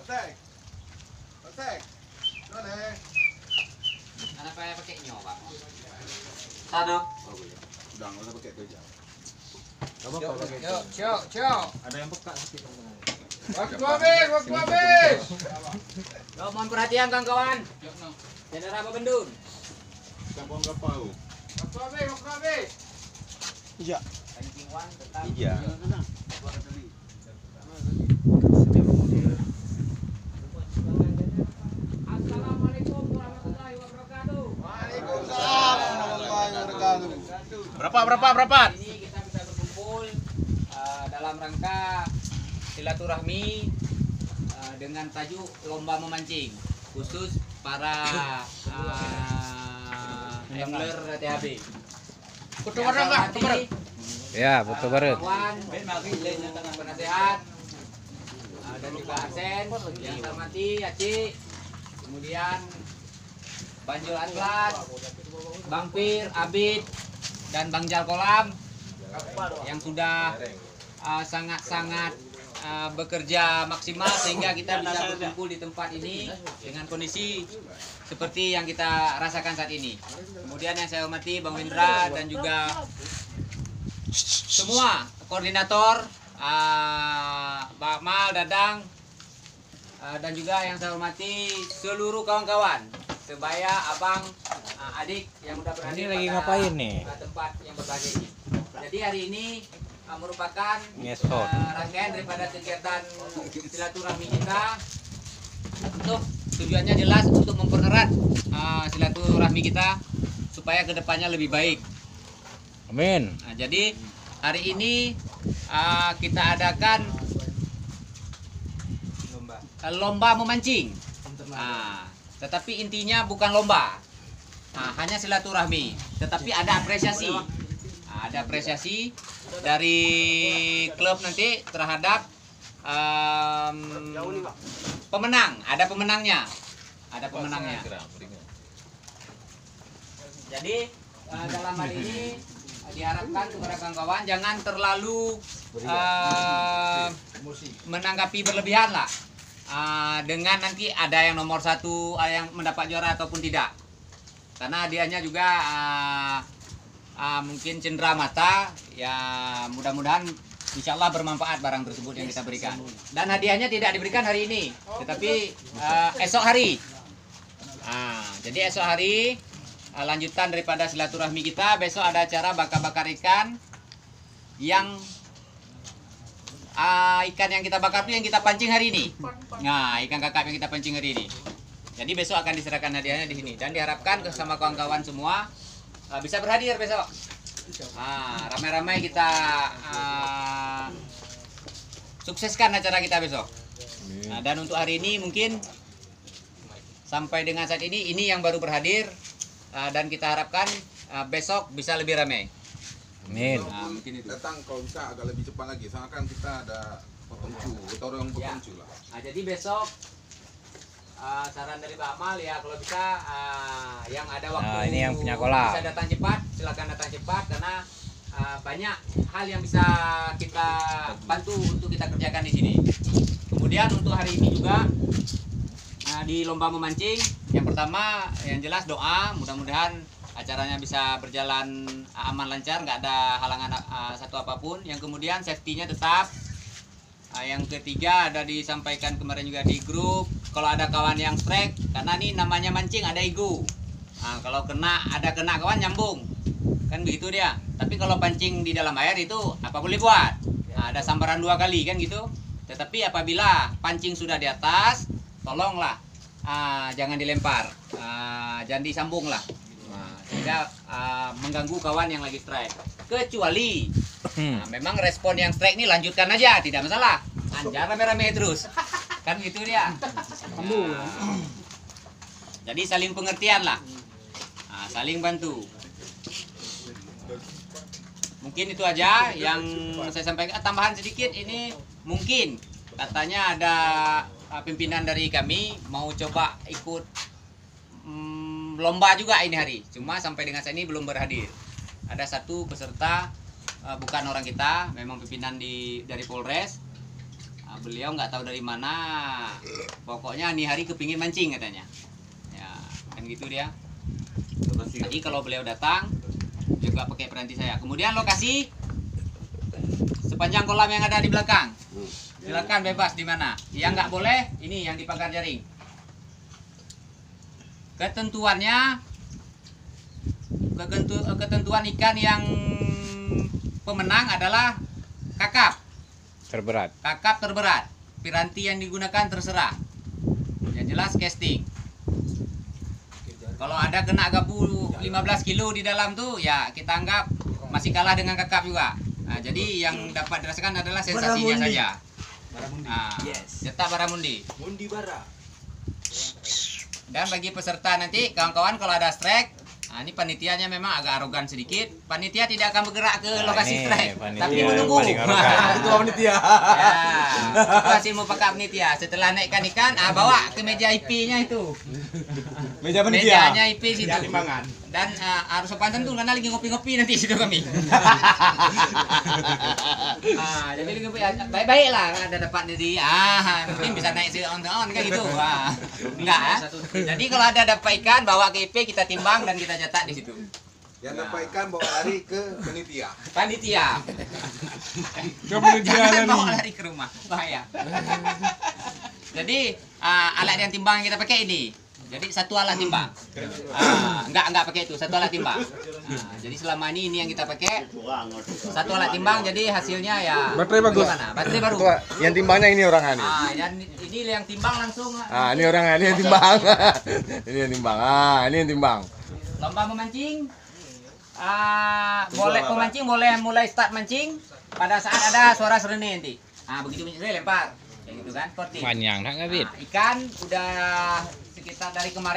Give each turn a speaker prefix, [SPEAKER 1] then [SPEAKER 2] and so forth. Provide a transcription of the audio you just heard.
[SPEAKER 1] Pasek. Pasek. Boleh.
[SPEAKER 2] Kenapa pakai nyo, Pak?
[SPEAKER 3] Satu.
[SPEAKER 1] Oh, boleh. Udah enggak usah pakai itu aja.
[SPEAKER 2] Cok.
[SPEAKER 1] Ada yang peka sedikit.
[SPEAKER 2] Waktu habis. Yo, mohon perhatian kawan-kawan. Saudara Pak Bendun.
[SPEAKER 1] Kampung Kapau.
[SPEAKER 2] Waktu habis.
[SPEAKER 1] Iya.
[SPEAKER 2] Ranking 1 tetap.
[SPEAKER 1] Iya.
[SPEAKER 2] Assalamualaikum warahmatullahi wabarakatuh.
[SPEAKER 1] Waalaikumsalam warahmatullahi wabarakatuh.
[SPEAKER 3] Berapa?
[SPEAKER 2] Ini kita bisa berkumpul dalam rangka silaturahmi dengan tajuk lomba memancing khusus para angler THB.
[SPEAKER 3] Kutu bareng enggak?
[SPEAKER 4] Ya, betul banget.
[SPEAKER 2] Kawan, penasehat dan juga Arsen yang saya hormati, Aci, kemudian Banjul Atlas, Bang Pir, Abid, dan Bang Jal Kolam yang sudah sangat-sangat bekerja maksimal sehingga kita bisa berkumpul di tempat ini dengan kondisi seperti yang kita rasakan saat ini. Kemudian yang saya hormati Bang Windra dan juga semua koordinator, Pak Mal, Dadang, dan juga yang saya hormati seluruh kawan-kawan, sebaya abang, adik yang udah berhadir
[SPEAKER 4] Ini lagi
[SPEAKER 2] pada
[SPEAKER 4] ngapain nih?
[SPEAKER 2] tempat yang berbahagia ini. Jadi hari ini merupakan
[SPEAKER 4] Ngesot.
[SPEAKER 2] rangkaian daripada kegiatan silaturahmi kita. Untuk tujuannya jelas untuk mempererat silaturahmi kita supaya kedepannya lebih baik.
[SPEAKER 4] Amin.
[SPEAKER 2] Nah, jadi hari ini kita adakan lomba memancing. Tetapi intinya bukan lomba, hanya silaturahmi. Tetapi ada apresiasi, ada apresiasi dari klub nanti terhadap pemenang. Ada pemenangnya, Jadi dalam hal ini diharapkan kepada kawan-kawan jangan terlalu menanggapi berlebihan lah, dengan nanti ada yang nomor 1 yang mendapat juara ataupun tidak, karena hadiahnya juga mungkin cendera mata ya. Mudah-mudahan insya Allah bermanfaat barang tersebut yang kita berikan, dan hadiahnya tidak diberikan hari ini tetapi esok hari. Jadi esok hari lanjutan daripada silaturahmi kita, besok ada acara bakar-bakar ikan yang ikan yang kita bakar itu yang kita pancing hari ini. Nah, ikan kakap yang kita pancing hari ini. Jadi besok akan diserahkan hadiahnya di sini dan diharapkan sama kawan-kawan semua bisa berhadir besok. Ramai-ramai kita sukseskan acara kita besok. Dan untuk hari ini mungkin sampai dengan saat ini yang baru berhadir. Dan kita harapkan besok bisa lebih ramai.
[SPEAKER 4] Amin.
[SPEAKER 1] Mungkin itu. Datang kalau bisa agak lebih cepat lagi, soalnya kan kita ada petunjuk, kita orang petunjuk lah.
[SPEAKER 2] Jadi besok saran dari Pak Amal ya, kalau bisa yang ada waktu
[SPEAKER 4] ini yang punya kolam.
[SPEAKER 2] bisa datang cepat, silakan datang cepat karena banyak hal yang bisa kita bantu untuk kita kerjakan di sini. Kemudian untuk hari ini juga di lomba memancing, yang pertama yang jelas doa, mudah-mudahan acaranya bisa berjalan aman lancar, nggak ada halangan satu apapun. Yang kemudian safety-nya tetap. Yang ketiga ada disampaikan kemarin juga di grup, kalau ada kawan yang strike, karena ini namanya mancing ada ego. Kalau ada kena kawan nyambung, kan begitu dia. Tapi kalau pancing di dalam air itu apa boleh buat, ada sambaran 2 kali kan gitu. Tetapi apabila pancing sudah di atas, tolonglah jangan dilempar, jangan disambung lah, tidak mengganggu kawan yang lagi strike. Kecuali memang respon yang strike ini lanjutkan aja, tidak masalah, anjar rame-rame terus, kan gitu dia. Jadi saling pengertian lah, saling bantu. Mungkin itu aja yang saya sampaikan. Tambahan sedikit, ini mungkin katanya ada pimpinan dari kami mau coba ikut lomba juga ini hari, cuma sampai dengan saat ini belum berhadir. Ada satu peserta bukan orang kita, memang pimpinan dari Polres, Nah, beliau nggak tahu dari mana, pokoknya nih hari kepingin mancing katanya. Ya, kan gitu dia. Tadi kalau beliau datang juga pakai peranti saya. Kemudian lokasi sepanjang kolam yang ada di belakang. Silakan bebas di mana. Yang nggak boleh ini yang di pagar jaring. Ketentuannya, ketentuan ikan yang pemenang adalah kakap.
[SPEAKER 4] Terberat.
[SPEAKER 2] Kakap terberat. Piranti yang digunakan terserah. Yang jelas casting. Kalau ada kena gabu 15 kilo di dalam tuh, ya kita anggap masih kalah dengan kakap juga. Nah, jadi yang dapat dirasakan adalah sensasinya saja. Nah, cetak baramundi.
[SPEAKER 3] Mundi bara.
[SPEAKER 2] Dan bagi peserta nanti, kawan-kawan kalau ada strike, nah ini panitianya memang agak arogan sedikit. Panitia tidak akan bergerak ke lokasi
[SPEAKER 4] ini
[SPEAKER 2] strike,
[SPEAKER 4] panitia
[SPEAKER 2] tapi
[SPEAKER 4] yang
[SPEAKER 2] menunggu.
[SPEAKER 4] paling arogan.
[SPEAKER 3] Ketua panitia.
[SPEAKER 2] Ya, itu hasil mau pakai panitia. Setelah naikkan ikan, bawa ke meja IP-nya itu.
[SPEAKER 3] Meja
[SPEAKER 2] Mejanya IP situ.
[SPEAKER 3] Meja timbangan.
[SPEAKER 2] Dan harus sopan santun karena lagi ngopi-ngopi nanti situ kami. Jadi lagi ngopi baik-baik lah ada dapat jadi mungkin bisa naik on kan gitu. Enggak. Jadi kalau ada dapat ikan bawa ke IP kita timbang dan kita cetak di situ.
[SPEAKER 1] Yang dapat ikan bawa lari ke panitia.
[SPEAKER 2] Panitia.
[SPEAKER 3] Panitia
[SPEAKER 2] Jangan
[SPEAKER 3] lari.
[SPEAKER 2] bawa lari ke rumah, bahaya. Jadi alat yang timbang yang kita pakai ini. Jadi satu alat timbang. Enggak pakai itu, satu alat timbang. Jadi selama ini yang kita pakai satu alat timbang. Jadi hasilnya ya
[SPEAKER 3] Baterai bagus.
[SPEAKER 2] bagaimana? Baterai baru.
[SPEAKER 3] Yang timbangnya ini orang ini.
[SPEAKER 2] Dan ini yang timbang langsung.
[SPEAKER 3] Ini orang ini yang timbang. Ini yang timbang. Ini yang timbang.
[SPEAKER 2] Lomba memancing. Boleh pemancing boleh mulai start mancing pada saat ada suara serene nanti. Begitu mancing lempar. Kayak gitu kan, seperti.
[SPEAKER 4] Panjang tak ngabit.
[SPEAKER 2] Ikan udah sekitar dari kemarin